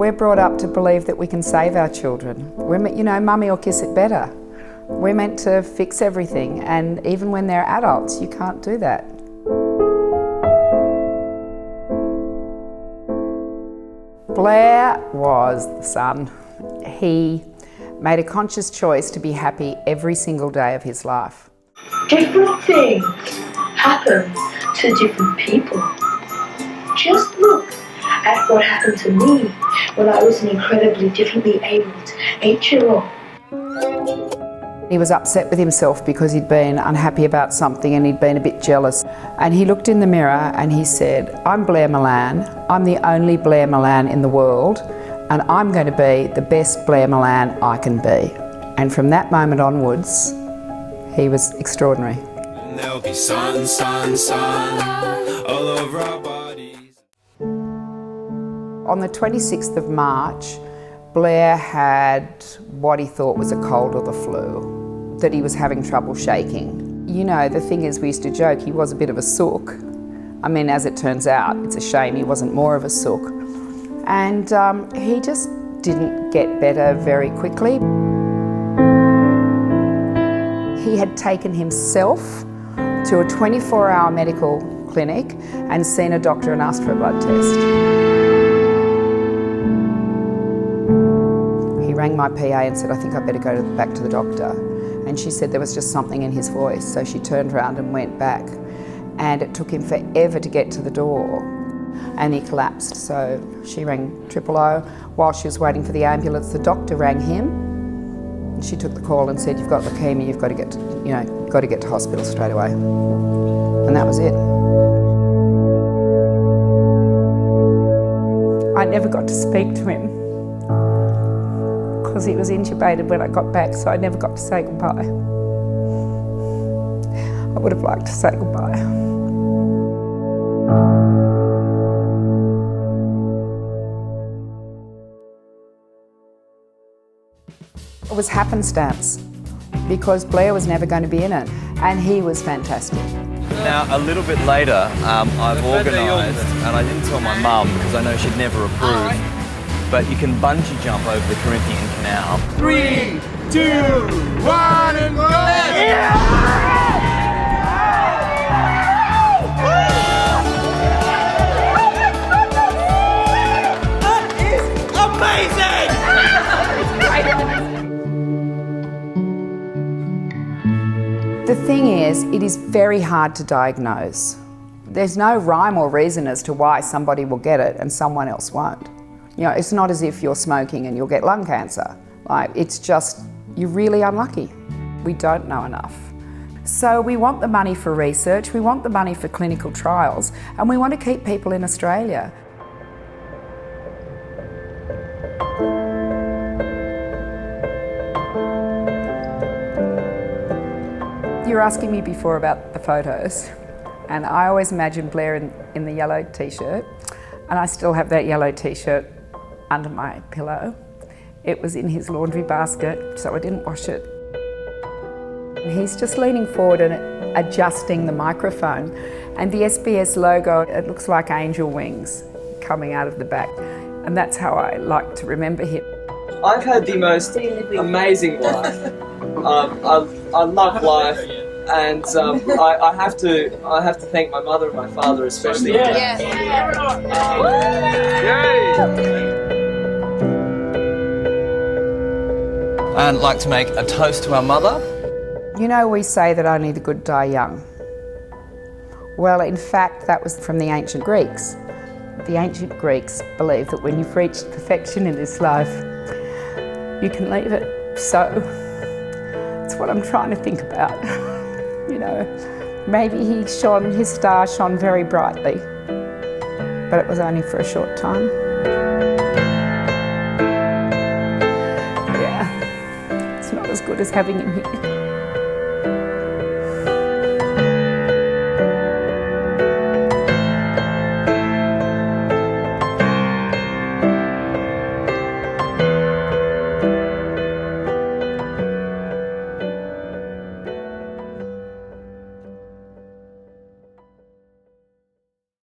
We're brought up to believe that we can save our children. Mummy will kiss it better. We're meant to fix everything, and even when they're adults, you can't do that. Blair was the son. He made a conscious choice to be happy every single day of his life. Different things happen to different people. Just look at what happened to me when I was an incredibly differently abled 8-year-old. He was upset with himself because he'd been unhappy about something and he'd been a bit jealous. And he looked in the mirror and he said, I'm Blair Milan, I'm the only Blair Milan in the world, and I'm going to be the best Blair Milan I can be. And from that moment onwards, he was extraordinary. And there'll be sun, sun, sun, all over our bodies. On the 26th of March, Blair had what he thought was a cold or the flu, that he was having trouble shaking. You know, the thing is, we used to joke, he was a bit of a sook. I mean, as it turns out, it's a shame he wasn't more of a sook. And he just didn't get better very quickly. He had taken himself to a 24-hour medical clinic and seen a doctor and asked for a blood test. He rang my PA and said, I think I better go back to the doctor. And she said there was just something in his voice. So she turned around and went back. And it took him forever to get to the door. And he collapsed. So she rang 000. While she was waiting for the ambulance, the doctor rang him. And she took the call and said, you've got leukemia, you've got to get to hospital straight away. And that was it. I never got to speak to him because he was intubated when I got back, so I never got to say goodbye. I would have liked to say goodbye. It was happenstance because Blair was never going to be in it, and he was fantastic. Now, a little bit later, I've organised, and I didn't tell my mum because I know she'd never approve, but you can bungee jump over the Corinthian Canal. 3, 2, 1, and go! Yeah! That is amazing! The thing is, it is very hard to diagnose. There's no rhyme or reason as to why somebody will get it and someone else won't. You know, it's not as if you're smoking and you'll get lung cancer. Like, it's just, you're really unlucky. We don't know enough. So we want the money for research, we want the money for clinical trials, and we want to keep people in Australia. You were asking me before about the photos, and I always imagine Blair in the yellow t-shirt, and I still have that yellow t-shirt under my pillow. It was in his laundry basket, so I didn't wash it. And he's just leaning forward and adjusting the microphone, and the SBS logo, it looks like angel wings coming out of the back, and that's how I like to remember him. I've had the most amazing life. I love life, and I have to thank my mother and my father especially. I'd like to make a toast to our mother. You know, we say that only the good die young. Well, in fact, that was from the ancient Greeks. The ancient Greeks believed that when you've reached perfection in this life, you can leave it. So, it's what I'm trying to think about. You know, maybe his star shone very brightly, but it was only for a short time. Yeah, it's not as good as having him here.